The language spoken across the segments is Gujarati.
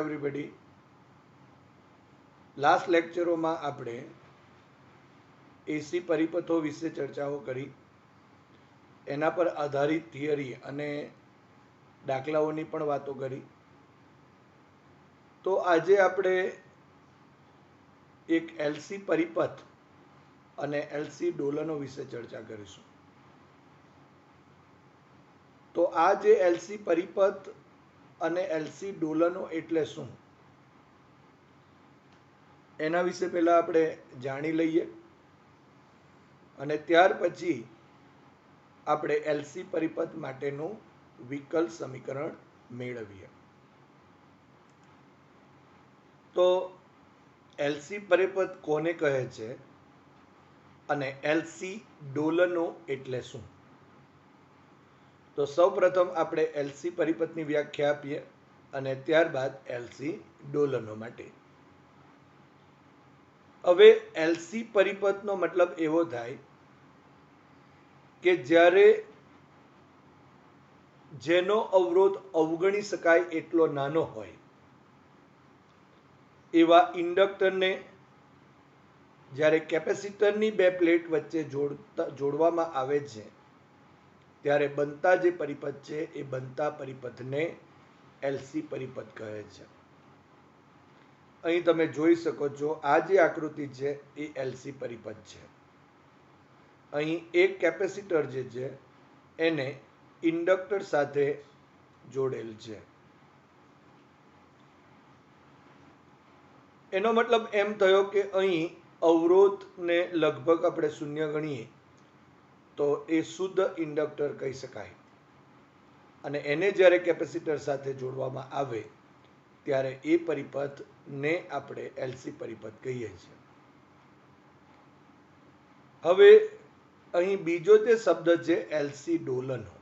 everybody. લાસ્ટ લેક્ચરોમાં આપણે એસી પરિપથો વિશે ચર્ચાઓ કરી, એના પર આધારિત થિયરી અને દાખલાઓની પણ વાતો કરી. તો આજે આપણે એક એલસી પરિપથ અને એલસી ડોલનો વિશે ચર્ચા કરીશું. તો આ જે એલસી પરિપથ અને એલસી ડોલનો એટલે શું, એના વિશે પહેલા આપણે જાણી લઈએ અને ત્યાર પછી આપણે એલસી પરિપથ માટેનું વિકલ સમીકરણ મેળવીએ. તો એલસી પરિપથ કોને કહે છે અને એલસી ડોલનો એટલે શું? તો સૌપ્રથમ આપણે એલસી પરિપથની વ્યાખ્યા આપીએ અને ત્યારબાદ એલસી ડોલનો માટે. હવે એલસી પરિપથનો મતલબ એવો થાય કે જ્યારે જેનો અવરોધ અવગણી શકાય એટલો નાનો હોય એવા ઇન્ડક્ટરને જ્યારે કેપેસિટરની બે પ્લેટ વચ્ચે જોડવામાં આવે છે ત્યારે બનતા જે પરિપથ છે એ બનતા પરિપથને એલસી પરિપથ કહે છે. અહીં તમે જોઈ શકો છો, આ જે આકૃતિ છે એ એલસી પરિપથ છે. અહીં એક કેપેસિટર જે છે એને ઇન્ડક્ટર સાથે જોડેલ છે. એનો મતલબ એમ થયો કે અહીં અવરોધને લગભગ આપણે શૂન્ય ગણીએ તો એ શુદ્ધ ઇન્ડક્ટર કહી શકાય અને એને જ્યારે કેપેસિટર સાથે જોડવામાં આવે ત્યારે એ પરિપથને આપણે એલસી પરિપથ કહીએ છીએ. હવે અહીં બીજો જે શબ્દ છે એલસી ડોલનો,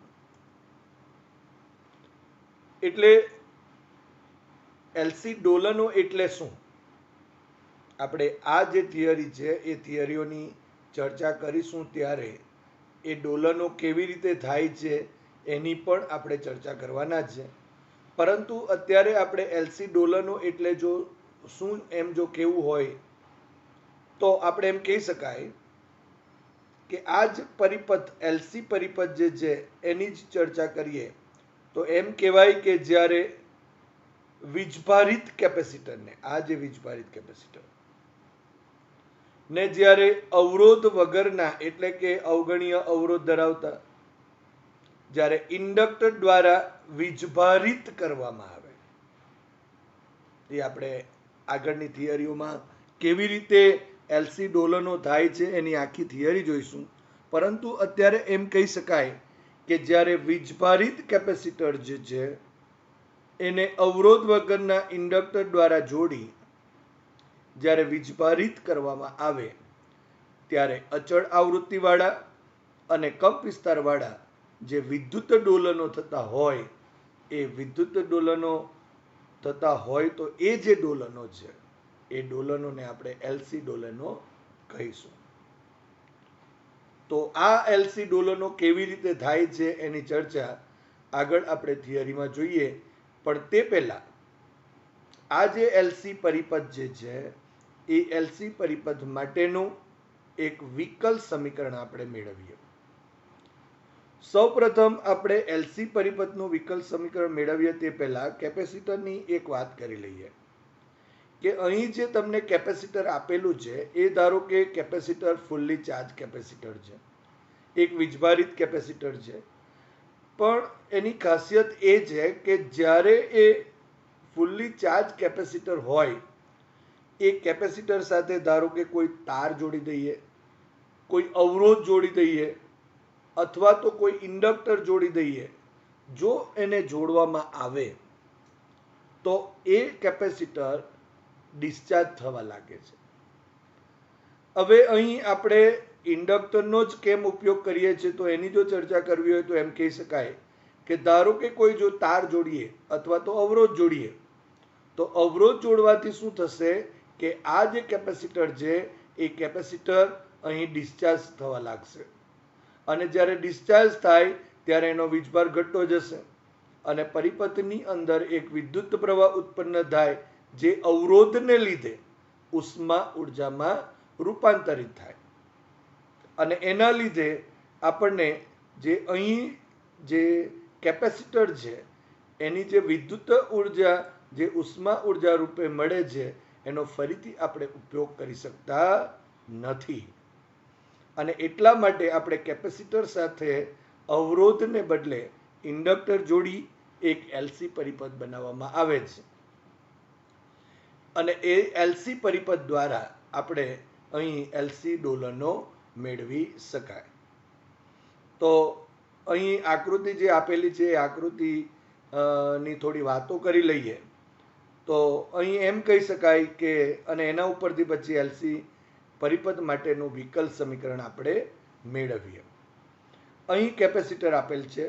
એટલે એલસી ડોલનો એટલે શું? આપણે આ જે થિયરી છે એ થિયરીઓની ચર્ચા કરીશું ત્યારે એ ડોલનો કેવી રીતે થાય છે એની પણ આપણે ચર્ચા કરવાના છે. પરંતુ અત્યારે આપણે એલસી ડોલનો એટલે જો શું એમ જો કેવું હોય તો આપણે એમ કહી શકાય કે આ જ પરિપથ એલસી પરિપથ જે છે એની જ ચર્ચા કરીએ તો એમ કહેવાય કે જ્યારે વીજભારિત કેપેસિટરને, આ જે વીજભારિત કેપેસિટર ને જ્યારે અવરોધ વગરના એટલે કે અવગણીય અવરોધ ધરાવતા જ્યારે ઇન્ડક્ટર દ્વારા વીજભારિત કરવામાં આવે, એ આપણે આગળની થિયરીઓમાં કેવી રીતે એલસી ડોલનો થાય છે એની આખી થિયરી જોઈશું. પરંતુ અત્યારે એમ કહી શકાય કે જ્યારે વીજભારિત કેપેસિટર જે છે એને અવરોધ વગરના ઇન્ડક્ટર દ્વારા જોડી જ્યારે વીજભારિત કરવામાં આવે ત્યારે અચળ આવૃત્તિવાળા અને કંપ વિસ્તારવાળા જે વિદ્યુત ડોલનો થતા હોય એ વિદ્યુત ડોલનો થતા હોય તો એ જે ડોલનો છે એ ડોલનોને આપણે એલસી ડોલનો કહીશું. તો આ એલસી ડોલનો કેવી રીતે થાય છે એની ચર્ચા આગળ આપણે થિયરીમાં જોઈએ. પણ તે પહેલા આ જે એલસી પરિપથ જે છે એ એલસી પરિપથ માટેનું એક વિકલ સમીકરણ આપણે મેળવીએ. સૌપ્રથમ આપણે એલસી પરિપથનું વિકલ સમીકરણ મેળવીએ તે પહેલા કેપેસિટરની એક વાત કરી લઈએ કે અહીં જે તમને કેપેસિટર આપેલું છે એ ધારો કે કેપેસિટર ફૂલ્લી ચાર્જ કેપેસિટર છે, એક વીજભારિત કેપેસિટર છે. પણ એની ખાસિયત એ છે કે જ્યારે એ ફૂલ્લી ચાર્જ કેપેસિટર હોય એ કેપેસિટર સાથે ધારો કે કોઈ તાર જોડી દઈએ, કોઈ અવરોધ જોડી દઈએ અથવા તો કોઈ ઇન્ડક્ટર જોડી દઈએ, જો એને જોડવામાં આવે તો એ કેપેસિટર ડિસ્ચાર્જ થવા લાગે છે. હવે અહીં આપણે ઇન્ડક્ટરનો જ કેમ ઉપયોગ કરીએ છીએ તો એની જો ચર્ચા કરવી હોય તો એમ કહી શકાય કે ધારો કે કોઈ જો તાર જોડીએ અથવા તો અવરોધ જોડીએ તો અવરોધ જોડવાથી શું થશે કે આ જે કેપેસિટર છે એ કેપેસિટર અહીં ડિસ્ચાર્જ થવા લાગશે અને જ્યારે ડિસ્ચાર્જ થાય ત્યારે એનો વીજભાર ઘટતો જશે અને પરિપથની અંદર એક વિદ્યુત પ્રવાહ ઉત્પન્ન થાય જે અવરોધને લીધે ઉષ્મા ઉર્જામાં રૂપાંતરિત થાય અને એના લીધે આપણને જે અહીં જે કેપેસિટર છે એની જે વિદ્યુત ઉર્જા જે ઉષ્મા ઉર્જા રૂપે મળે છે એનો ફરીથી આપણે ઉપયોગ કરી શકતા નથી અને એટલા માટે આપણે કેપેસિટર સાથે અવરોધને બદલે ઇન્ડક્ટર જોડી એક એલસી પરિપથ બનાવવામાં આવે છે અને એ એલસી પરિપથ દ્વારા આપણે અહીં એલસી ડોલનો મેળવી શકાય. તો અહીં આકૃતિ જે આપેલી છે એ આકૃતિ ની થોડી વાતો કરી લઈએ. તો અહીં એમ કહી શકાય કે અને એના ઉપરથી પછી એલસી પરિપથ માટેનું વિકલ સમીકરણ આપણે મેળવીએ. અહીં કેપેસિટર આપેલ છે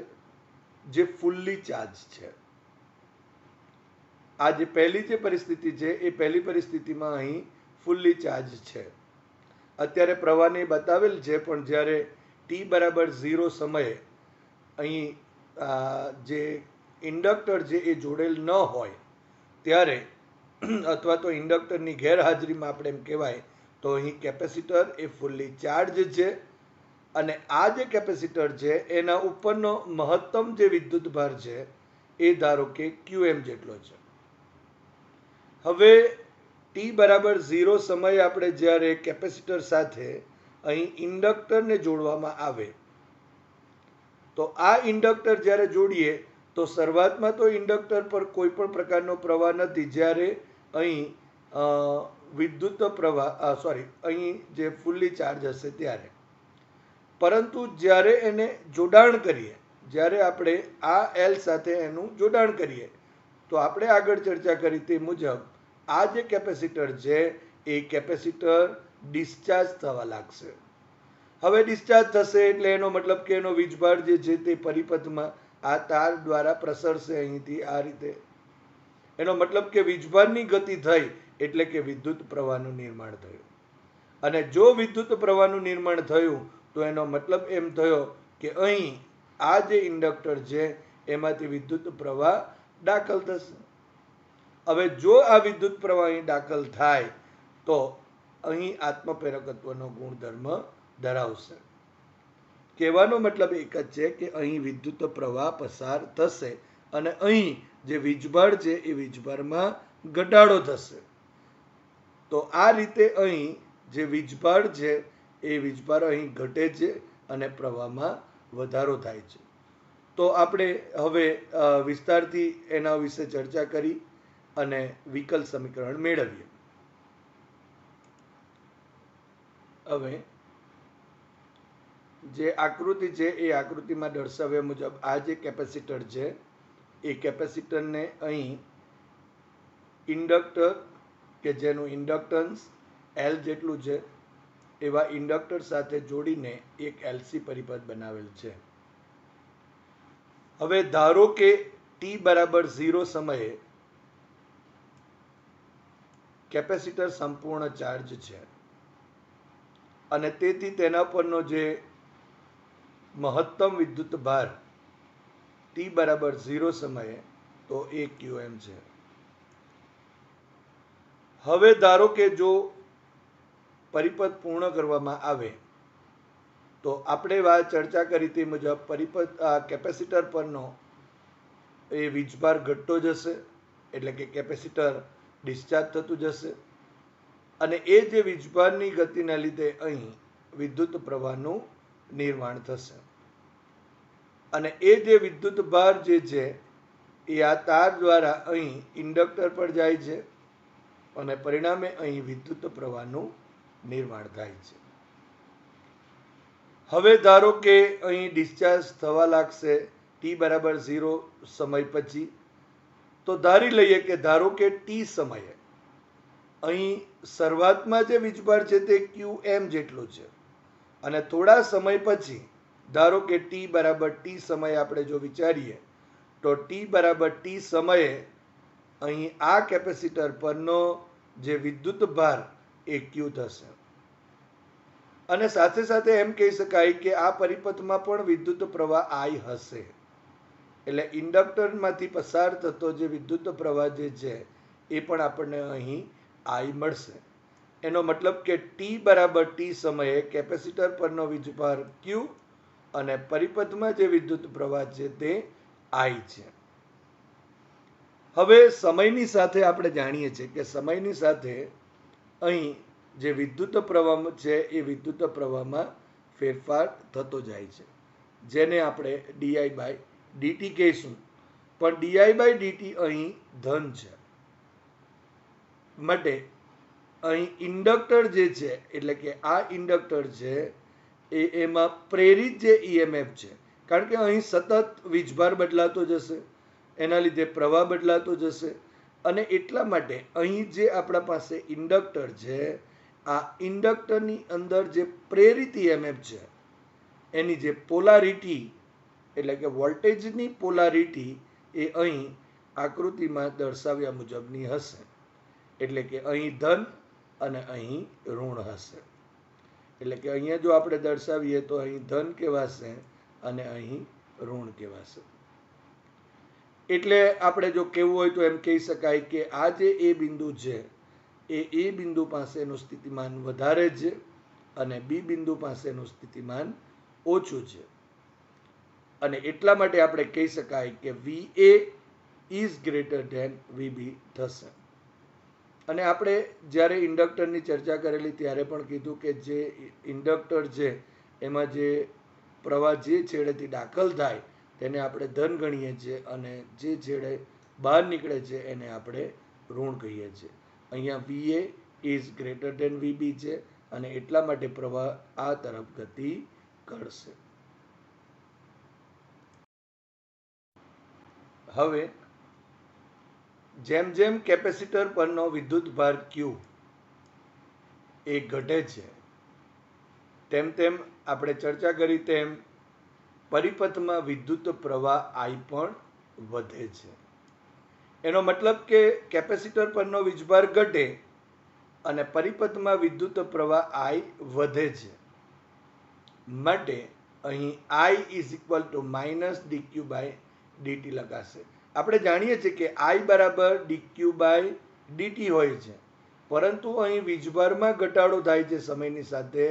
જે ફૂલ્લી ચાર્જ છે. આ જે પહેલી જે પરિસ્થિતિ છે એ પહેલી પરિસ્થિતિમાં અહીં ફૂલ્લી ચાર્જ છે. અત્યારે પ્રવાહને બતાવેલ છે પણ જ્યારે ટી બરાબર 0 સમયે અહીં જે ઇન્ડક્ટર છે એ જોડેલ ન હોય ત્યારે અથવા તો ઇન્ડક્ટરની ગેરહાજરીમાં આપણે એમ કહેવાય તો અહીં કેપેસિટર એ ફૂલ્લી ચાર્જ છે અને આ જે કેપેસિટર છે એના ઉપરનો મહત્તમ જે વિદ્યુત ભાર છે એ ધારો કે QM જેટલો છે. હવે ટી બરાબર 0 સમયે આપણે જ્યારે કેપેસિટર સાથે અહીં ઇન્ડક્ટરને જોડવામાં આવે તો આ ઇન્ડક્ટર જ્યારે જોડીએ તો શરૂઆતમાં તો ઇન્ડક્ટર પર કોઈ પણ પ્રકારનો પ્રવાહ નથી જ્યારે અહીં વિદ્યુત પ્રવાહ અહીં જે ફૂલ્લી ચાર્જ હશે ત્યારે. પરંતુ જ્યારે એને જોડાણ કરીએ જ્યારે આપણે આ એલ સાથે એનું જોડાણ કરીએ તો આપણે આગળ ચર્ચા કરી તે મુજબ આ જે કેપેસિટર છે એ કેપેસિટર ડિસ્ચાર્જ થવા લાગશે. હવે ડિસ્ચાર્જ થશે એટલે એનો મતલબ કે એનો વીજભાર જે છે તે પરિપથમાં આ તાર દ્વારા પ્રસરશે અહીંથી આ રીતે. એનો મતલબ કે વીજભારની ગતિ થઈ એટલે કે વિદ્યુત પ્રવાહનું નિર્માણ થયું અને જો વિદ્યુત પ્રવાહનું નિર્માણ થયું તો એનો મતલબ એમ થયો કે અહીં આ જે ઇન્ડક્ટર છે એમાંથી વિદ્યુત પ્રવાહ દાખલ થશે. હવે જો આ વિદ્યુત પ્રવાહ અહીં દાખલ થાય તો અહીં આત્મપ્રેરકત્વનો ગુણધર્મ ધરાવશે. કહેવાનો મતલબ એક જ છે કે અહીં વિદ્યુત પ્રવાહ પસાર થશે અને અહીં જે વીજભાર છે એ વીજભારમાં ઘટાડો થશે. તો આ રીતે અહીં જે વીજભાર છે એ વીજભાર અહીં ઘટે છે અને પ્રવાહમાં વધારો થાય છે. તો આપણે હવે વિસ્તારથી એના વિશે ચર્ચા કરી અને વિકલ સમીકરણ મેળવીએ. હવે જે આકૃતિ છે એ આકૃતિમાં દર્શાવ્યા મુજબ આ જે કેપેસિટર છે એ કેપેસિટરને અહીં ઇન્ડક્ટર કે જેનું ઇન્ડક્ટન્સ એલ જેટલું છે એવા ઇન્ડક્ટર સાથે જોડીને એક એલસી પરિપથ બનાવેલ છે. હવે ધારો કે ટી બરાબર 0 સમયે કેપેસિટર સંપૂર્ણ ચાર્જ છે અને તેથી તેના પરનો જે મહત્તમ વિદ્યુત ભાર ટી બરાબર 0 સમયે તો એ QM છે. હવે ધારો કે જો પરિપથ પૂર્ણ કરવામાં આવે તો આપણે ચર્ચા કરી તે મુજબ કેપેસિટર પરનો એ વીજભાર ઘટતો જશે એટલે કે કેપેસિટર ડિસ્ચાર્જ થતું જશે અને એ જે વીજભારની ગતિના લીધે અહીં વિદ્યુત પ્રવાહનું નિર્માણ થશે અને એ જે વિદ્યુત ભાર જે છે એ આ તાર દ્વારા અહીં ઇન્ડક્ટર પર જાય છે અને પરિણામે અહીં વિદ્યુત પ્રવાહનું નિર્માણ થાય છે. હવે ધારો કે અહીં ડિસ્ચાર્જ થવા લાગશે ટી બરાબર 0 સમય પછી. તો ધારી લઈએ કે ધારો કે ટી સમયે અહીં શરૂઆતમાં જે વીજભાર છે તે QM જેટલો છે અને થોડા સમય પછી ધારો કે ટી બરાબર ટી સમયે આપણે જો વિચારીએ તો ટી બરાબર ટી સમયે અહીં આ કેપેસિટર પરનો જે વિદ્યુત ભાર એ Q થશે અને સાથે સાથે એમ કહી શકાય કે આ પરિપથમાં પણ વિદ્યુત પ્રવાહ I હશે. એટલે ઇન્ડક્ટરમાંથી પસાર થતો જે વિદ્યુત પ્રવાહ જે છે એ પણ આપણને અહીં I મળશે. એનો મતલબ કે t બરાબર t સમયે કેપેસિટર પરનો વીજભાર Q અને પરિપથમાં જે વિદ્યુત પ્રવાહ છે તે I છે. હવે સમયની સાથે આપણે જાણીએ છીએ કે સમયની સાથે અહીં જે વિદ્યુત પ્રવાહ છે એ વિદ્યુત પ્રવાહમાં ફેરફાર થતો જાય છે, જેને આપણે di/dt કહીશું. પણ di/dt અહીં ધન છે, માટે અહીં ઇન્ડક્ટર જે છે એટલે કે આ ઇન્ડક્ટર છે એમાં પ્રેરિત જે EMF છે, કારણ કે અહીં સતત વીજભાર બદલાતો જશે, એના લીધે પ્રવાહ બદલાતો જશે, અને એટલા માટે અહીં જે આપણા પાસે ઇન્ડક્ટર છે આ ઇન્ડક્ટરની અંદર જે પ્રેરિત EMF છે એની જે પોલારિટી એટલે કે વોલ્ટેજની પોલારિટી એ અહીં આકૃતિમાં દર્શાવ્યા મુજબની હશે. એટલે કે અહીં ધન અને અહીં ઋણ હશે. એટલે કે અહીંયા જો આપણે દર્શાવીએ તો અહીં ધન કહેવાશે અને અહીં ઋણ કહેવાશે. એટલે આપણે જો કહેવું હોય તો એમ કહી શકાય કે આ જે એ બિંદુ છે એ બિંદુ પાસેનું સ્થિતિમાન વધારે છે અને બી બિંદુ પાસેનું સ્થિતિમાન ઓછું છે, અને એટલા માટે આપણે કહી શકાય કે VA is greater than VB થશે. અને આપણે જ્યારે ઇન્ડક્ટરની ચર્ચા કરેલી ત્યારે પણ કીધું કે જે ઇન્ડક્ટર છે એમાં જે પ્રવાહ જે છેડેથી દાખલ થાય તેને આપણે ધન ગણીએ છીએ અને જે છેડે બહાર નીકળે છે એને આપણે ઋણ કહીએ છીએ. અહીંયા VA is greater than VB છે અને એટલા માટે પ્રવાહ આ તરફ ગતિ કરશે. હવે જેમ જેમ કેપેસિટર પરનો વિદ્યુતભાર Q એ ઘટે છે તેમ તેમ આપણે ચર્ચા કરી તેમ પરિપથમાં વિદ્યુત પ્રવાહ I પણ વધે છે. એનો મતલબ કે કેપેસિટર પરનો વીજભાર ઘટે અને પરિપથમાં વિદ્યુત પ્રવાહ I વધે છે, માટે અહીં I is equal two -dq/dt લખાશે. આપણે જાણીએ છીએ કે I બરાબર dq/dt હોય છે, પરંતુ અહીં વીજભારમાં ઘટાડો થાય છે સમયની સાથે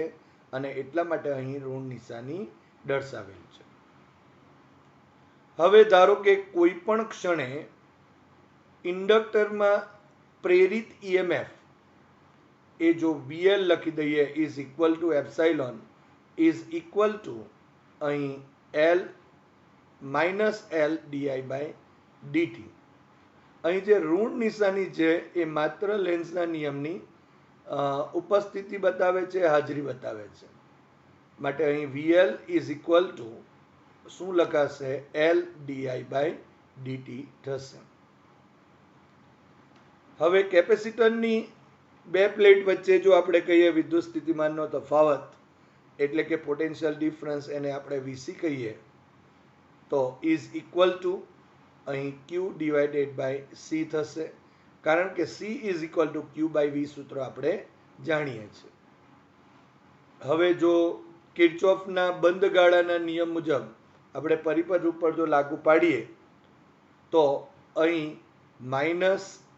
અને એટલા માટે અહીં ઋણ નિશાની દર્શાવેલ છે. હવે ધારો કે કોઈ પણ ક્ષણે ઇન્ડક્ટરમાં પ્રેરિત EMF એ જો VL લખી દઈએ is equal two epsilon is equal two અહીં L - L di/dt. અહીં જે ઋણ નિશાની છે એ માત્ર લેન્ઝના નિયમની ઉપસ્થિતિ બતાવે છે, હાજરી બતાવે છે, માટે અહીં VL ઇઝ ઇક્વલ ટુ શું લખાશે L di/dt થશે. હવે કેપેસિટરની બે પ્લેટ વચ્ચે જો આપણે કહીએ વિદ્યુત સ્થિતિમાનનો તફાવત એટલે કે પોટેન્શિયલ ડિફરન્સ, એને આપણે VC કહીએ, તો ઇઝ ઇક્વલ ટુ અહીં Q/C થશે, કારણ કે C is equal two Q/V સૂત્ર આપણે જાણીએ છીએ. હવે જો કિર્ચોફના બંધ ગાળાના નિયમ મુજબ આપણે પરિપથ ઉપર જો લાગુ પાડીએ તો અહીં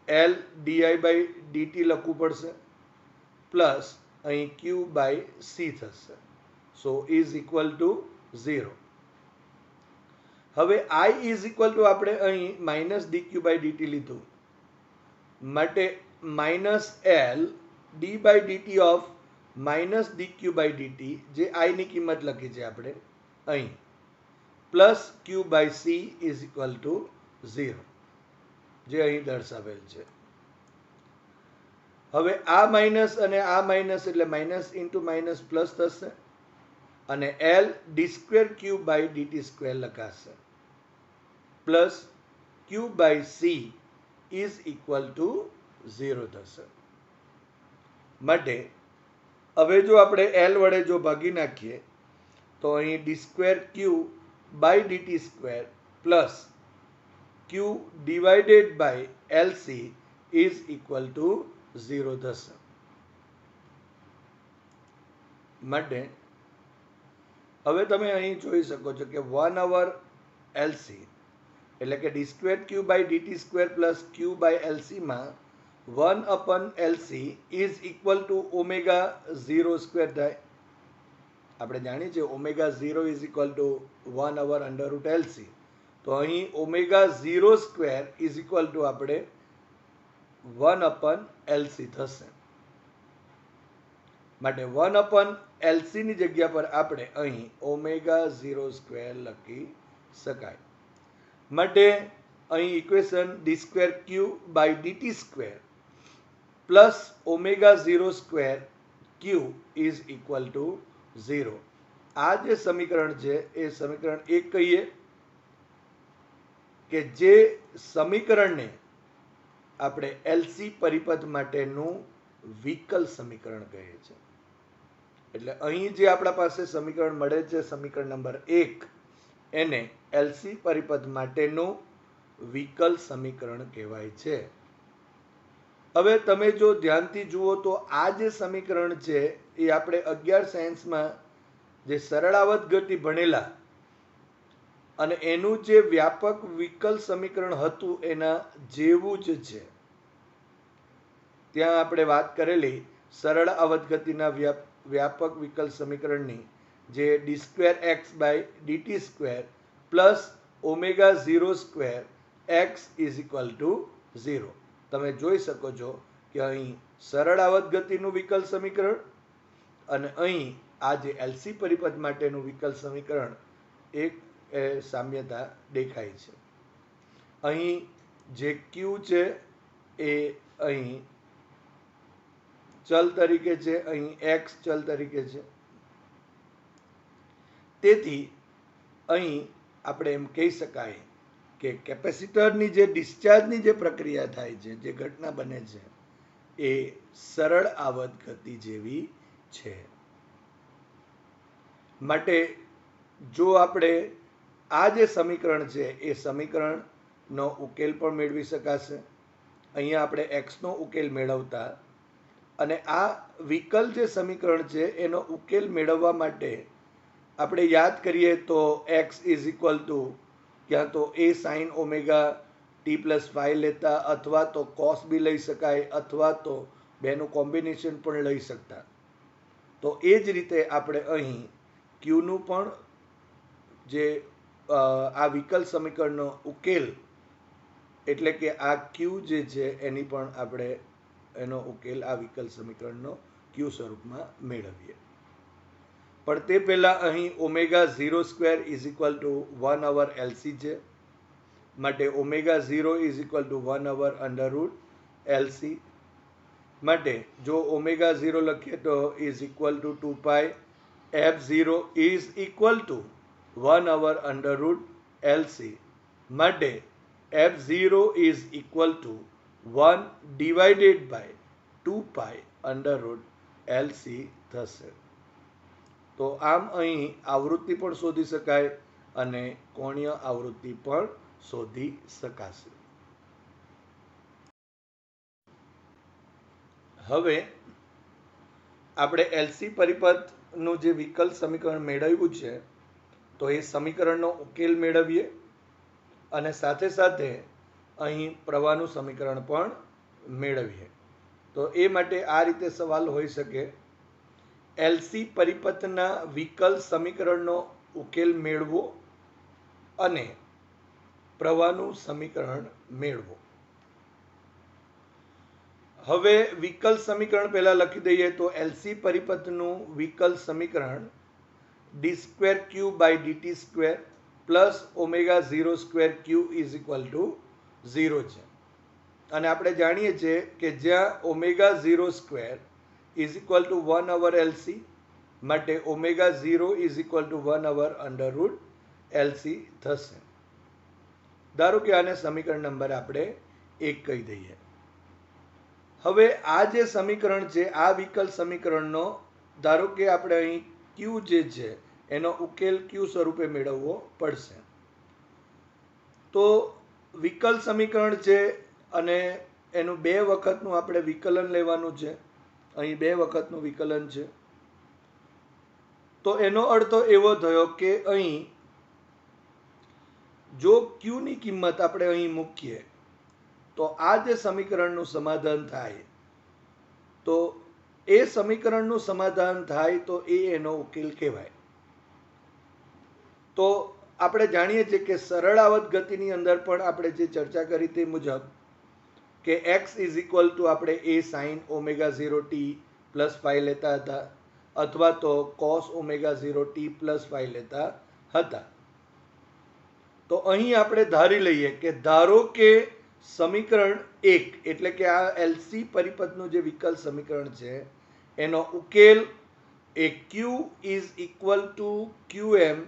-L di/dt લખવું પડશે પ્લસ અહીં Q/C થશે. સો ઇઝ ઇક્વલ ટુ 0. હવે I ઇઝ ઇક્વલ ટુ આપણે અહીં -dq/dt લીધું, માટે -L d/dt ઓફ -dq/dt જે I ની કિંમત લખી છે આપણે અહીં plus Q/C is equal to 0 જે અહીં દર્શાવેલ છે. હવે આ માઇનસ અને આ માઇનસ એટલે માઇનસ ઇન્ટુ માઇનસ પ્લસ થશે અને L d2Q/dt² લખાશે plus Q/C is equal to 0 થશે. માટે હવે જો આપણે L વડે જો ભાગી નાખીએ તો અહીં d2Q/dt² plus Q/LC is equal to 0 થશે. માટે હવે તમે અહીં જોઈ શકો છો કે 1/LC એટલે કે D square Q by DT square plus Q by એલસીમાં 1/LC is equal to omega 0 square થાય. આપણે જાણીએ છીએ omega 0 is equal to 1/√LC. તો અહીં omega 0 square is equal to આપણે 1/LC થશે. માટે 1/LC ની જગ્યા પર આપણે અહીં ઓમેગા 0 સ્ક્વેર લખી શકાય. માટે અહીં equation d square Q by DT square plus omega 0 square q is equal to 0. આ જે સમીકરણ છે એ સમીકરણ 1 કહીએ, કે જે સમીકરણને આપણે એલસી પરિપથ માટેનું વિકલ સમીકરણ કહે છે. એટલે અહીં જે આપણા પાસે સમીકરણ મળે છે સમીકરણ નંબર 1, એને એલસી પરિપથ માટેનું વિકલ સમીકરણ કહેવાય છે. હવે તમે જો ધ્યાનથી જુઓ તો આ જે સમીકરણ છે એ આપણે 11 સાયન્સમાં જે સરળાવત ગતિ ભણેલા અને એનું જે વ્યાપક વિકલ સમીકરણ હતું એના જેવું જ છે. ત્યાં આપણે વાત કરેલી સરળ અવધગતિના વ્યાપક વિકલ સમીકરણની જે d square x by DT square plus omega 0 square x is equal to 0. તમે જોઈ શકો છો કે અહીં સરળ અવધગતિનું વિકલ સમીકરણ અને અહીં આ જે એલસી પરિપથ માટેનું વિકલ સમીકરણ એક સામ્યતા દેખાય છે. અહીં જે ક્યુ છે એ અહીં ચલ તરીકે છે, અહીં એક્સ ચલ તરીકે છે. તેથી અહીં આપણે એમ કહી શકાય કે કેપેસિટરની જે ડિસ્ચાર્જની જે પ્રક્રિયા થાય છે, જે ઘટના બને છે એ સરળ આવર્ત ગતિ જેવી છે. માટે જો આપણે આ જે સમીકરણ છે એ સમીકરણનો ઉકેલ પણ મેળવી શકાશે. અહીંયા આપણે એક્સનો ઉકેલ મેળવતા અને આ વિકલ જે સમીકરણ છે એનો ઉકેલ મેળવવા માટે આપણે યાદ કરીએ તો એક્સ ઇઝ ઇક્વલ ટુ ક્યાં તો એ સાઇન ઓમેગા ટી પ્લસ 5 લેતા, અથવા તો કોસ બી લઈ શકાય, અથવા તો બેનું કોમ્બિનેશન પણ લઈ શકતા. તો એ જ રીતે આપણે અહીં ક્યુનું પણ જે આ વિકલ સમીકરણનો ઉકેલ એટલે કે આ ક્યુ જે છે એની પણ આપણે એનો ઉકેલ આ વિકલ સમીકરણનો ક્યુ સ્વરૂપમાં મેળવીએ. પણ તે પહેલાં અહીં omega 0 square is equal to 1/LC છે. માટે omega 0 is equal to 1/√LC. માટે જો ઓમેગા 0 લખીએ તો is equal to 2 f0 is equal to 1/√LC. માટે f0 is equal to 1 divided by 2π√LC થશે. તો આમ અહીં આવૃત્તિ પણ શોધી શકાય અને કોણીય આવૃત્તિ પણ શોધી શકાશે. હવે આપણે એલસી પરિપથનું જે વિકલ સમીકરણ મેળવ્યું છે તો એ સમીકરણનો ઉકેલ મેળવીએ અને સાથે સાથે અહીં પ્રવાહનું સમીકરણ પણ મેળવીએ. તો એ માટે આ રીતે સવાલ હોઈ શકે, એલસી પરિપથના વિકલ સમીકરણનો ઉકેલ મેળવો અને પ્રવાહનું સમીકરણ મેળવો. હવે વિકલ સમીકરણ પહેલા લખી દઈએ તો એલસી પરિપથનું વિકલ સમીકરણ d square Q by DT square plus omega 0 square q is equal to 0 છે. અને આપણે જાણીએ છીએ કે જ્યાં omega 0 square is equal to 1/LC, માટે omega 0 is equal to 1/√LC થશે. ધારો કે આને સમીકરણ નંબર આપણે 1 કહી દઈએ. હવે આ જે સમીકરણ છે આ વિકલ સમીકરણનો ધારો કે આપણે અહીં ક્યુ જે છે એનો ઉકેલ ક્યુ સ્વરૂપે મેળવવો પડશે. તો વિકલ સમીકરણ છે અને એનું 2 વખતનું આપણે વિકલન લેવાનું છે. અહીં 2 વખતનું વિકલન છે. તો એનો અર્થ એવો થયો કે અહીં જો ક્યુ ની કિંમત આપણે અહીં મૂકીએ તો આ જે સમીકરણનું સમાધાન થાય, તો એ સમીકરણનું સમાધાન થાય તો એનો ઉકેલ કહેવાય. તો આપણે જાણીએ છીએ કે સરળ આવત ગતિની અંદર પણ આપણે જે ચર્ચા કરી તે મુજબ કે x ઇઝ ઇક્વલ ટુ આપણે a sin omega 0 t plus 5 લેતા હતા, અથવા તો cos ઓમેગા 0 t પ્લસ 5 લેતા હતા. તો અહીં આપણે ધારી લઈએ કે ધારો કે સમીકરણ 1 એટલે કે આ એલસી પરિપથનું જે વિકલ સમીકરણ છે એનો ઉકેલ એ q is equal to qm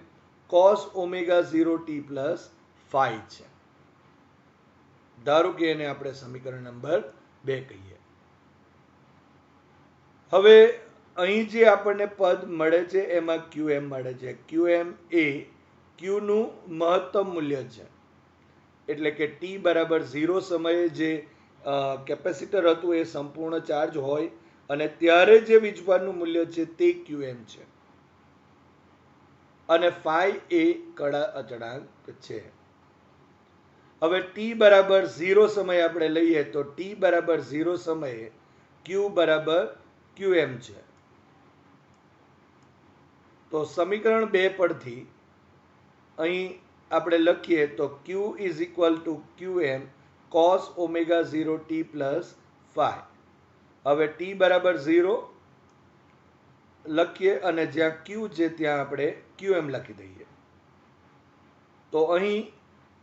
cos omega 0 t plus 5 છે. ધારો કે એને આપણે સમીકરણ નંબર 2 કહીએ. હવે અહીં જે આપણને પદ મળે છે એમાં qm મળે છે. qm એ q નું મહત્તમ મૂલ્ય છે, એટલે કે t બરાબર 0 સમયે જે કેપેસિટર હતું એ સંપૂર્ણ ચાર્જ હોય અને ત્યારે જે વીજભારનું મૂલ્ય છે તે qm છે, અને phi એ કળા અચળાંક છે. હવે t બરાબર 0 સમય આપણે લઈએ તો t બરાબર 0 સમયે q બરાબર qm છે. તો સમીકરણ 2 પરથી અહીં આપણે લખીએ તો q is equal to qm cos omega 0 t plus 5. હવે t બરાબર 0 લખીએ અને જ્યાં q છે ત્યાં આપણે qm લખી દઈએ. તો અહીં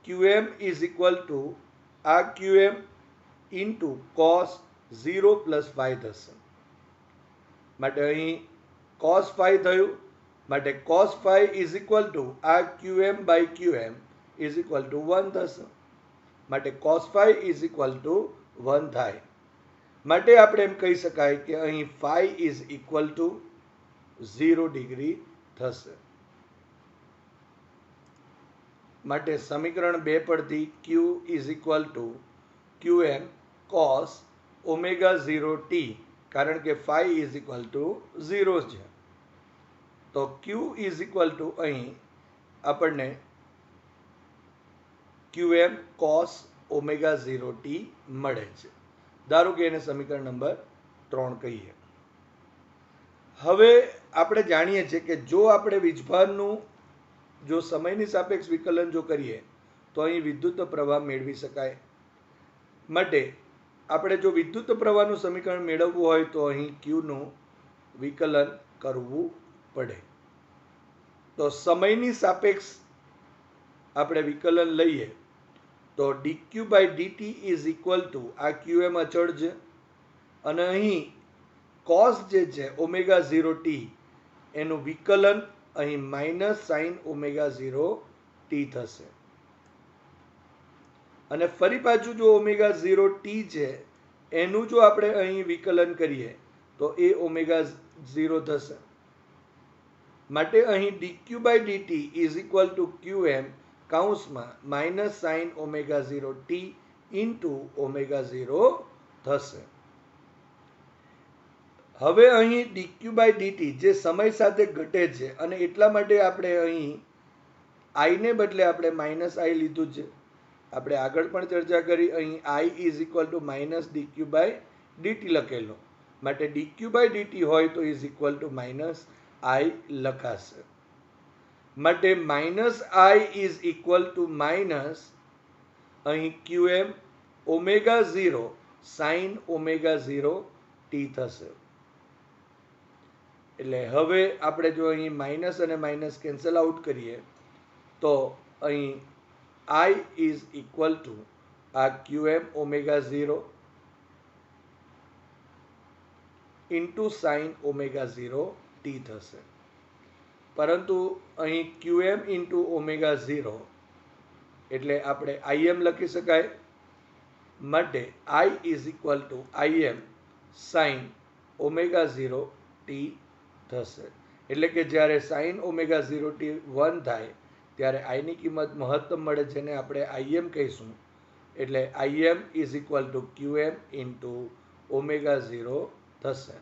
qm ઇઝ ઇક્વલ ટુ આ qm ઇન્ટુ cos 0 પ્લસ 5 થશે. માટે અહીં cos 5 થયું, માટે cos 5 ઇઝ ઇક્વલ ટુ આ qm by qm is equal to 1 થશે. માટે cos 5 ઇઝ ઇક્વલ ટુ 1 થાય. માટે આપણે એમ કહી શકાય કે અહીં phi is equal to 0 degree થશે. માટે સમીકરણ 2 પરથી q is equal to qm cos omega 0 t, કારણ કે phi ઇઝ ઇક્વલ ટુ 0 છે, તો q ઇઝ ઇક્વલ ટુ અહીં આપણને qm cos ઓમેગા 0 t મળે છે. ધારો કે એને સમીકરણ નંબર 3 કહીએ. હવે આપણે જાણીએ છીએ કે જો આપણે વીજભારનું જો સમયની સાપેક્ષ વિકલન જો કરીએ તો અહીં વિદ્યુત પ્રવાહ મેળવી શકાય. માટે આપણે જો વિદ્યુત પ્રવાહનું સમીકરણ મેળવવું હોય તો અહીં q નું વિકલન કરવું પડે. તો સમયની સાપેક્ષ આપણે વિકલન લઈએ તો dq by dt is equal to આ qm અચળ છે, અને અહીં cos જે છે ઓમેગા 0 t એનું વિકલન અહીં માઇનસ સાઇન ઓમેગા 0 t થશે. અને ફરી પાછું જો ઓમેગા 0 t છે એનું જો આપણે અહીં વિકલન કરીએ તો એ ઓમેગા 0 થશે. માટે અહીં dq by dt is equal to qm કાઉન્સમાં minus sine omega 0 t into omega 0 થશે. હવે અહીં dq બાય dt જે સમય સાથે ઘટે છે અને એટલા માટે આપણે અહીં i ને બદલે આપણે માઇનસ i લીધું છે. આપણે આગળ પણ ચર્ચા કરી, અહીં i is equal to minus dq by dt લખેલો, માટે dq બાય dt હોય તો is equal to minus i લખાશે. માટે minus i is equal to minus અહીં qm omega 0 sine omega 0 t થશે. એટલે હવે આપણે જો અહીં માઇનસ અને માઇનસ કેન્સલ આઉટ કરીએ તો અહીં i ઇઝ ઇક્વલ ટુ આ qm omega 0 into sign omega 0 t થશે. પરંતુ અહીં qm ઇન્ટુ ઓમેગા 0 એટલે આપણે im લખી શકાય. માટે i is equal two im sign omega 0 t થશે. એટલે કે જ્યારે સાઇન ઓમેગા 0 t 1 થાય ત્યારે i ની કિંમત મહત્તમ મળે છે ને આપણે im કહીશું. એટલે im is equal to qm into omega 0 થશે.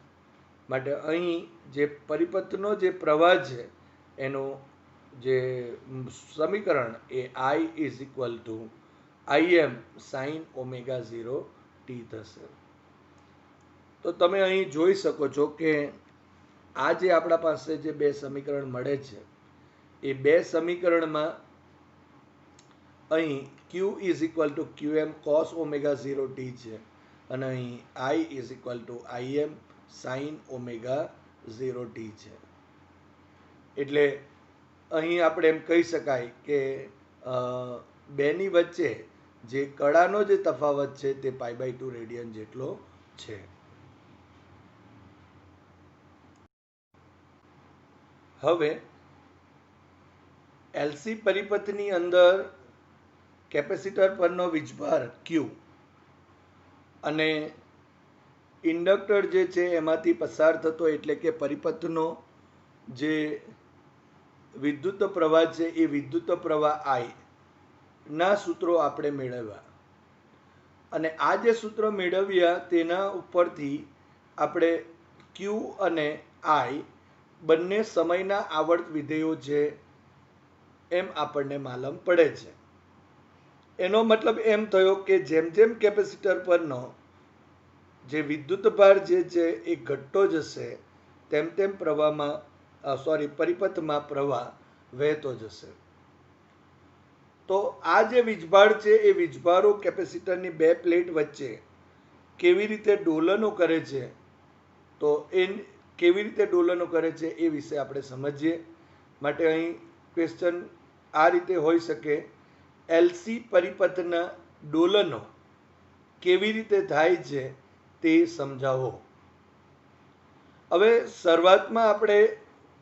માટે અહીં જે પરિપથનો જે પ્રવાહ છે એનું જે સમીકરણ એ I is equal two Im sign omega 0 t થશે. તો તમે અહીં જોઈ શકો છો કે આ જે આપણા પાસે જે બે સમીકરણ મળે છે એ બે સમીકરણમાં અહીં Q is equal to QM cos omega 0 t છે અને અહીં I is equal two Im sign omega 0 t છે. એટલે અહીં આપણે એમ કહી શકાય કે બેની વચ્ચે જે કળાનો જે તફાવત છે તે π/2 રેડિયન જેટલો છે. હવે એલસી પરિપથની અંદર કેપેસિટર પરનો વીજભાર Q અને ઇન્ડક્ટર જે છે એમાંથી પસાર થતો એટલે કે પરિપથનો જે વિદ્યુત પ્રવાહ છે એ વિદ્યુત પ્રવાહ I ના સૂત્રો આપણે મેળવ્યા અને આ જે સૂત્ર મેળવ્યા તેના ઉપરથી આપણે Q અને I બંને સમયના આવર્ત વિધેયો છે એમ આપણને માલમ પડે છે. એનો મતલબ એમ થયો કે જેમ જેમ કેપેસિટર પરનો જે વિદ્યુત ભાર જે છે એ ઘટતો જશે તેમ તેમ પરિપથમાં પ્રવાહ વહેતો જશે. તો આ જે વીજભાર છે એ વીજભારો કેપેસિટરની બે પ્લેટ વચ્ચે કેવી રીતે ડોલનો કરે છે તો એ કેવી રીતે ડોલનો કરે છે એ વિશે આપણે સમજીએ. માટે અહીં ક્વેશ્ચન આ રીતે હોઈ શકે, એલસી પરિપથના ડોલનો કેવી રીતે થાય છે તે સમજાવો. હવે શરૂઆતમાં આપણે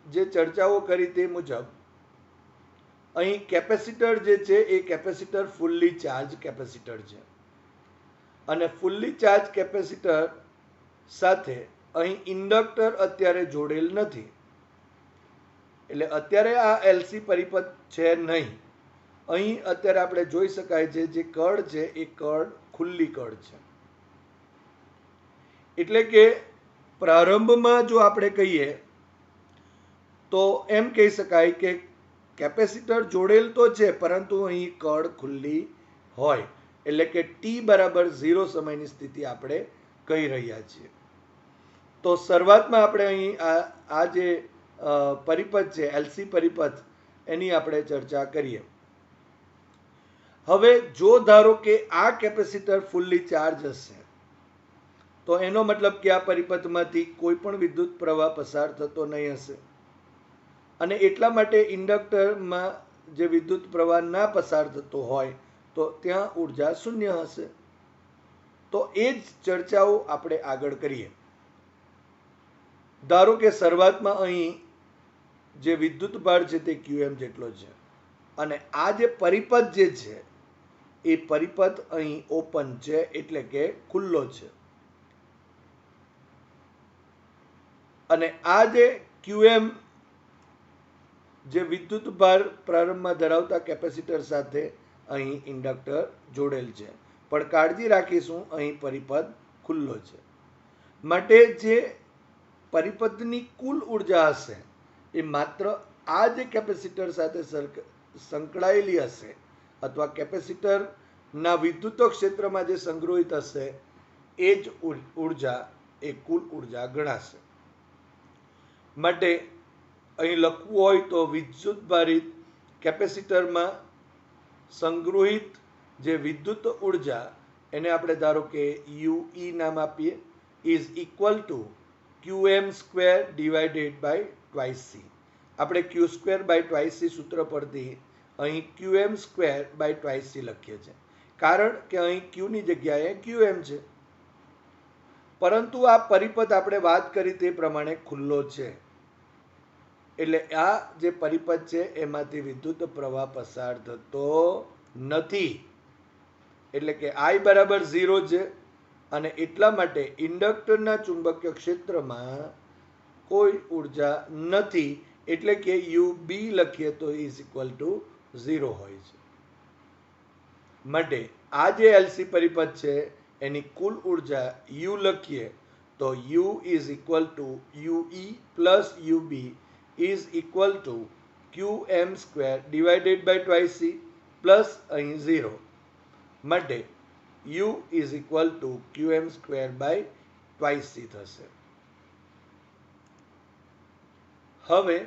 જે ચર્ચાઓ કરી તે મુજબ અહીં કેપેસિટર જે છે એ કેપેસિટર ફૂલ્લી ચાર્જ કેપેસિટર છે અને ફૂલ્લી ચાર્જ કેપેસિટર સાથે અહીં ઇન્ડક્ટર અત્યારે જોડેલ નથી. એટલે અત્યારે આ એલસી પરિપથ છે નહીં. અહીં અત્યારે આપણે જોઈ શકાય છે જે કળ છે એ કળ ખુલ્લી કળ છે. એટલે કે પ્રારંભમાં જો આપણે કહીએ તો એમ કહી શકાય કે કેપેસિટર જોડેલ તો છે પરંતુ અહીં કળ ખુલ્લી હોય એટલે કે t બરાબર 0 સમયની સ્થિતિ આપણે કહી રહ્યા છીએ. તો શરૂઆતમાં આપણે અહીં આ જે પરિપથ છે એલસી પરિપથ એની આપણે ચર્ચા કરીએ. હવે જો ધારો કે આ કેપેસિટર ફૂલ્લી ચાર્જ હશે તો એનો મતલબ કે આ પરિપથમાંથી કોઈ પણ વિદ્યુત પ્રવાહ પસાર થતો નહીં હશે અને એટલા માટે ઇન્ડક્ટરમાં જે વિદ્યુત પ્રવાહ ના પસાર થતો હોય તો ત્યાં ઉર્જા શૂન્ય હશે. તો એ જ ચર્ચાઓ આપણે આગળ કરીએ. ધારો કે શરૂઆતમાં અહીં જે વિદ્યુત ભાર છે તે QM જેટલો છે અને આ જે પરિપથ જે છે એ પરિપથ અહીં ઓપન છે એટલે કે ખુલ્લો છે અને આ જે QM જે વિદ્યુત ભાર પ્રારંભમાં ધરાવતા કેપેસિટર સાથે અહીં ઇન્ડક્ટર જોડેલ છે. પણ કાળજી રાખીશું અહીં પરિપથ ખુલ્લો છે માટે જે પરિપથની કુલ ઉર્જા હશે એ માત્ર આ જે કેપેસિટર સાથે સંકળાયેલી હશે અથવા કેપેસિટરના વિદ્યુત ક્ષેત્રમાં જે સંગ્રહિત હશે એ જ ઉર્જા એ કુલ ઉર્જા ગણાશે. માટે અહીં લખવું હોય તો વિદ્યુતભારિત કેપેસિટરમાં સંગ્રહિત જે વિદ્યુત ઉર્જા એને આપણે ધારો કે UE નામ આપીએ is equal to QM² divided by twice C. આપણે Q²/2c સૂત્ર પરથી અહીં QM²/2c લખીએ છીએ કારણ કે અહીં Qની જગ્યાએ QM છે પરંતુ આ પરિપથ આપણે વાત કરી તે પ્રમાણે ખુલ્લો છે એટલે આ જે પરિપથ છે એમાંથી વિદ્યુત પ્રવાહ પસાર થતો નથી એટલે કે I બરાબર 0 છે અને એટલા માટે ઇન્ડક્ટરના ચુંબકીય ક્ષેત્રમાં કોઈ ઉર્જા નથી એટલે કે UB લખીએ તો ઇઝ ઇક્વલ ટુ 0 હોય છે. માટે આ જે એલસી પરિપથ છે એની કુલ ઉર્જા U લખીએ તો U is equal to UE plus UB is equal to QM² divided by twice C plus અહીં 0 માટે U is equal to QM² by twice C થશે. હવે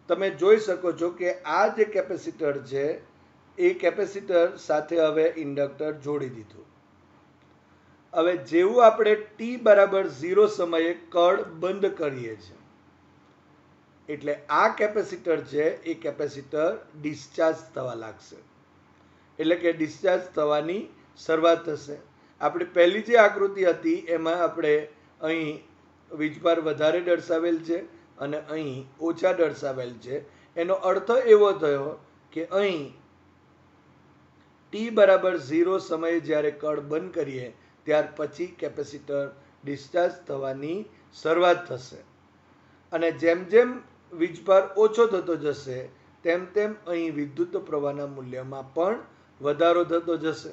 તમે જોઈ શકો છો કે આ જે કેપેસિટર છે એ કેપેસિટર સાથે હવે ઇન્ડક્ટર જોડી દીધું. હવે જેવું આપણે t બરાબર 0 સમયે કળ બંધ કરીએ છીએ એટલે આ કેપેસિટર છે એ કેપેસિટર ડિસ્ચાર્જ થવા લાગશે, એટલે કે ડિસ્ચાર્જ થવાની શરૂઆત થશે. આપણી પહેલી જે આકૃતિ હતી એમાં આપણે અહીં વીજભાર વધારે દર્શાવેલ છે અને અહીં ઓછા દર્શાવેલ છે. એનો અર્થ એવો થયો કે અહીં t બરાબર 0 સમયે જ્યારે કળ બંધ કરીએ ત્યાર પછી કેપેસિટર ડિસ્ચાર્જ થવાની શરૂઆત થશે અને જેમ જેમ વીજભાર ઓછો થતો જશે તેમ તેમ અહીં વિદ્યુત પ્રવાહના મૂલ્યમાં પણ વધારો થતો જશે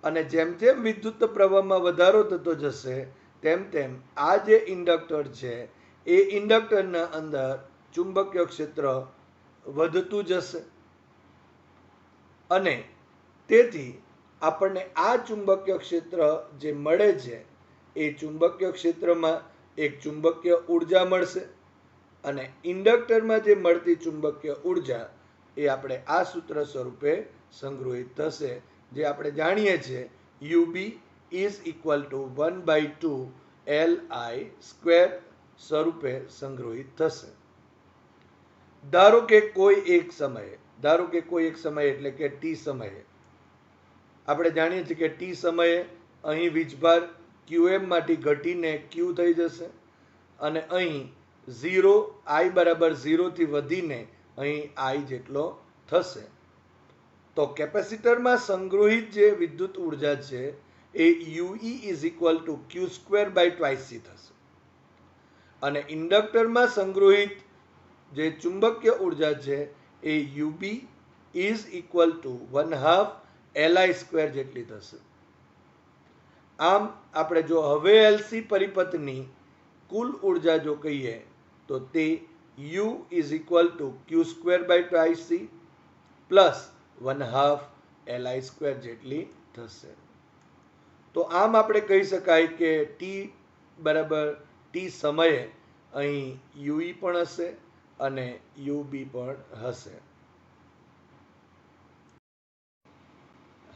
અને જેમ જેમ વિદ્યુત પ્રવાહમાં વધારો થતો જશે તેમ તેમ આ જે ઇન્ડક્ટર છે એ ઇન્ડક્ટરના અંદર ચુંબકીય ક્ષેત્ર વધતું જશે અને તેથી આપણને આ ચુંબકીય ક્ષેત્ર જે મળે છે એ ચુંબકીય ક્ષેત્રમાં એક ચુંબકીય ઉર્જા મળશે અને ઇન્ડક્ટરમાં જે મળતી ચુંબકીય ઉર્જા એ આપણે આ સૂત્ર સ્વરૂપે સંગ્રહિત થશે, જે આપણે જાણીએ છીએ UB is equal to 1/2 LI² સ્વરૂપે સંગ્રહિત થશે. ધારો કે કોઈ એક સમયે એટલે કે t સમયે આપણે જાણીએ છીએ કે t સમયે અહીં વીજભાર QM માંથી ઘટીને Q થઈ જશે અને અહીં 0 I બરાબર 0 થી વધીને અહીં I જેટલો થશે. તો કેપેસિટરમાં સંગ્રહિત જે વિદ્યુત ઉર્જા છે એ UE is equal to Q² by twice C થશે અને ઇન્ડક્ટરમાં સંગ્રહિત જે ચુંબકીય ઉર્જા છે એ UB is equal to 1/2 LI² જેટલી થશે. આમ આપણે જો હવે LC પરિપથની કુલ ઉર્જા જો કહીએ તો તે U is equal to Q² by twice C plus 1/2 LI² જેટલી થશે. તો આમ આપણે કહી શકાય કે t બરાબર t સમયે અહીં UE પણ હશે અને UB પણ હશે.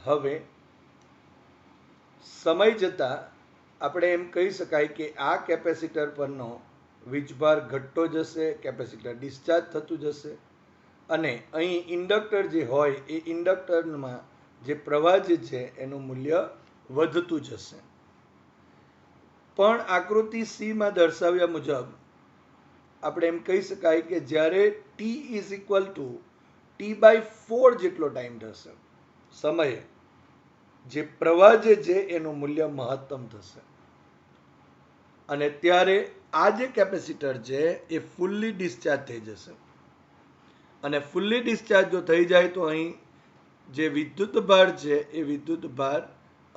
હવે સમય જતાં આપણે એમ કહી શકાય કે આ કેપેસિટર પરનો વીજભાર ઘટતો જશે, કેપેસિટર ડિસ્ચાર્જ થતું જશે અને અહીં ઇન્ડક્ટર જે હોય એ ઇન્ડક્ટરમાં જે પ્રવાહ જે છે એનું મૂલ્ય વધતું જશે. પણ આકૃતિ C માં દર્શાવ્યા મુજબ આપણે એમ કહી શકાય કે જ્યારે t is equal two t/4 જેટલો ટાઈમ થશે સમયે જે પ્રવાહ જે છે એનું મૂલ્ય મહત્તમ થશે અને ત્યારે આ જે કેપેસિટર છે એ ફૂલ્લી ડિસ્ચાર્જ થઈ જશે અને ફૂલ્લી ડિસ્ચાર્જ જો થઈ જાય તો અહીં જે વિદ્યુત ભાર છે એ વિદ્યુત ભાર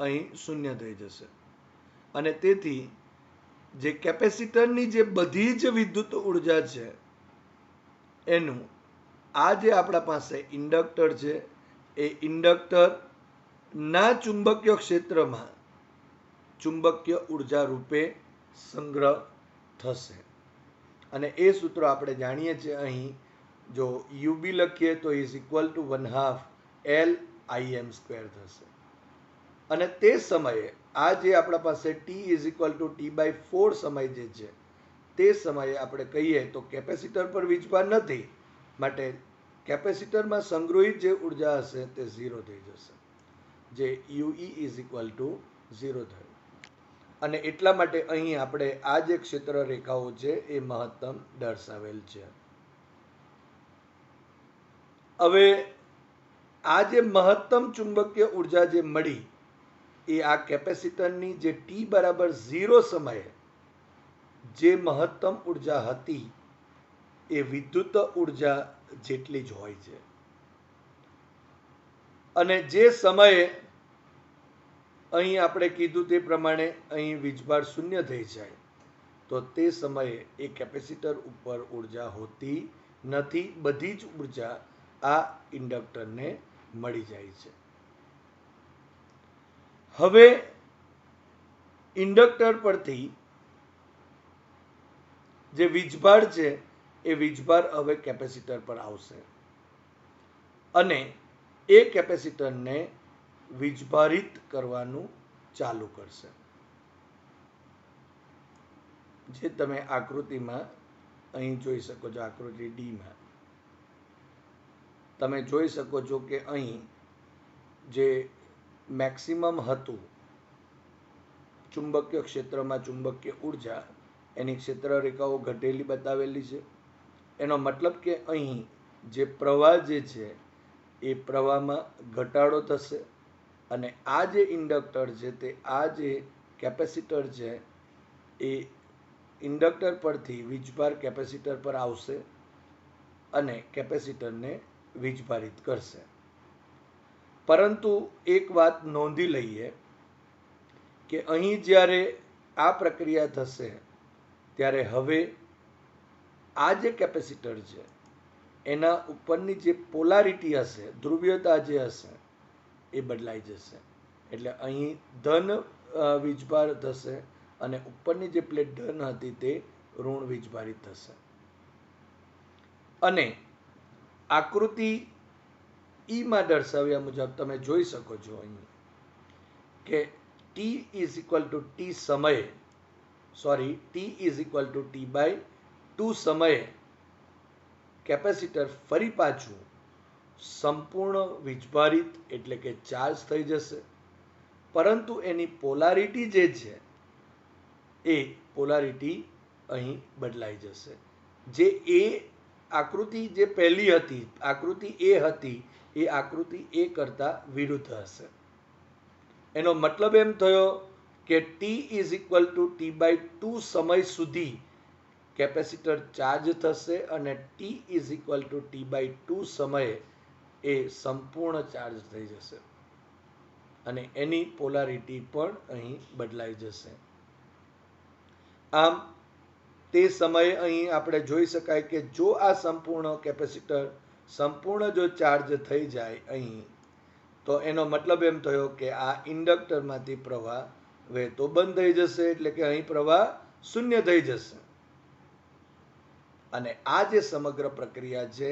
અહીં શૂન્ય થઈ જશે અને તેથી જે કેપેસિટરની જે બધી જ વિદ્યુત ઉર્જા છે એનું આ જે આપણા પાસે ઇન્ડક્ટર છે એ ઇન્ડક્ટર ના ચુંબકીય ક્ષેત્રમાં ચુંબકીય ઉર્જા રૂપે સંગ્રહ થશે અને એ સૂત્ર આપણે જાણીએ છીએ. અહીં જો UB લખીએ તો ઇઝ ઇક્વલ ટુ 1/2 LIM² થશે અને તે સમયે આ જે આપણા પાસે t is equal two t/4 સમય જે છે તે સમયે આપણે કહીએ તો કેપેસિટર પર વીજભાર નથી માટે કેપેસિટરમાં સંગ્રહિત જે ઉર્જા હશે તે 0 થઈ જશે, જે UE ઇઝ ઇક્વલ ટુ 0 થયું અને એટલા માટે અહીં આપણે આ જે ક્ષેત્ર રેખાઓ છે એ મહત્તમ દર્શાવેલ છે. હવે આ જે મહત્તમ ચુંબકીય ઉર્જા જે મળી એ આ કેપેસિટરની જે t બરાબર 0 સમયે જે મહત્તમ ઉર્જા હતી એ વિદ્યુત ઉર્જા જેટલી જ હોય છે અને જે સમયે અહીં આપણે કીધું તે પ્રમાણે અહીં વીજભાર શૂન્ય થઈ જાય તો તે સમયે એ કેપેસિટર ઉપર ઉર્જા હોતી નથી, બધી જ ઉર્જા આ ઇન્ડક્ટરને મળી જાય છે. હવે ઇન્ડક્ટર પરથી જે વીજભાર છે એ વીજભાર હવે કેપેસિટર પર આવશે અને એ કેપેસિટરને વીજભારિત કરવાનું ચાલુ કરશે. જે તમે આકૃતિમાં અહીં જોઈ શકો છો, આકૃતિ ડીમાં તમે જોઈ શકો છો કે અહીં જે મેક્સિમમ હતું ચુંબકીય ક્ષેત્રમાં ચુંબકીય ઉર્જા, એની ક્ષેત્ર રેખાઓ ઘટેલી બતાવેલી છે. એનો મતલબ કે અહીં જે પ્રવાહ જે છે એ પ્રવાહમાં ઘટાડો થશે અને આ જે ઇન્ડક્ટર છે તે આ જે કેપેસિટર છે એ ઇન્ડક્ટર પરથી વીજભાર કેપેસિટર પર આવશે અને કેપેસિટરને વીજભારિત કરશે. પરંતુ એક વાત નોંધી લઈએ કે અહીં જ્યારે આ પ્રક્રિયા થશે ત્યારે હવે આ જે કેપેસિટર છે એના ઉપરની જે પોલારિટી હશે, ધ્રુવીયતા જે હશે એ બદલાઈ જશે. એટલે અહીં ધન વીજભાર થશે અને ઉપરની જે પ્લેટ ધન હતી તે ઋણ વીજભારિત થશે. અને આકૃતિ ઈમાં દર્શાવ્યા મુજબ તમે જોઈ શકો છો અહીં કે T is equal to T સમયે T is equal to T by 2 સમયે કેપેસિટર ફરી પાછું સંપૂર્ણ વીજભારિત એટલે કે ચાર્જ થઈ જશે. પરંતુ એની પોલારિટી જે છે એ પોલારિટી અહીં બદલાઈ જશે. જે એ આકૃતિ જે પહેલી હતી, આકૃતિ એ હતી, એ આકૃતિ એ કરતાં વિરુદ્ધ હશે. એનો મતલબ એમ થયો કે T is equal to T by 2 સમય સુધી કેપેસિટર ચાર્જ થશે અને t is equal to T by 2 સમયે એ સંપૂર્ણ ચાર્જ થઈ જશે અને એની પોલારિટી પણ અહીં બદલાઈ જશે. આમ તે સમયે અહીં આપણે જોઈ શકાય કે જો આ સંપૂર્ણ કેપેસિટર સંપૂર્ણ જો ચાર્જ થઈ જાય અહીં, તો એનો મતલબ એમ થયો કે આ ઇન્ડક્ટરમાંથી પ્રવાહ વહેતો બંધ થઈ જશે. એટલે કે અહીં પ્રવાહ શૂન્ય થઈ જશે અને આ જે સમગ્ર પ્રક્રિયા છે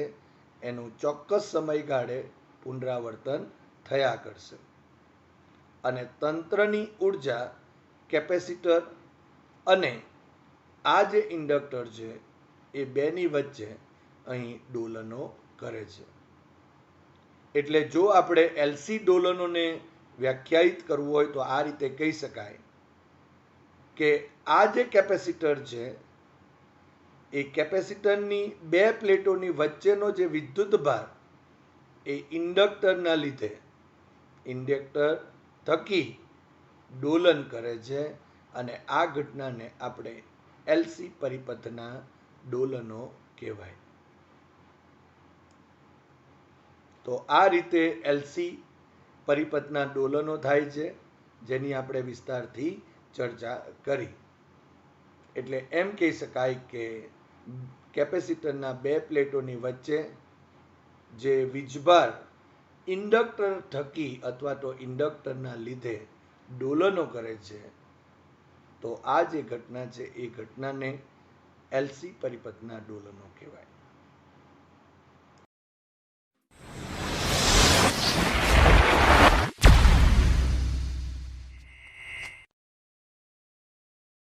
એનું ચોક્કસ સમયગાળે પુનરાવર્તન થયા કરશે અને તંત્રની ઉર્જા કેપેસિટર અને આ જે ઇન્ડક્ટર છે એ બેની વચ્ચે અહીં દોલનો કરે છે. એટલે જો આપણે એલસી દોલનોને વ્યાખ્યાયિત કરવું હોય તો આ રીતે કહી શકાય કે આ જે કેપેસિટર છે એ કેપેસિટરની બે પ્લેટોની વચ્ચેનો જે વિદ્યુત ભાર એ ઇન્ડક્ટરના લીધે ઇન્ડક્ટર થકી દોલન કરે છે અને આ ઘટનાને આપણે એલસી પરિપથના દોલનો કહેવાય. તો આ રીતે એલસી પરિપથના દોલનો થાય છે, જેની આપણે વિસ્તારથી ચર્ચા કરી. એટલે એમ કહી શકાય કે કેપેસિટરના બે પ્લેટોની વચ્ચે જે વીજભાર ઇન્ડક્ટર થકી અથવા તો ઇન્ડક્ટરના લીધે દોલનો કરે છે, તો આ જે ઘટના છે એ ઘટનાને એલસી પરિપથના દોલનો કહેવાય.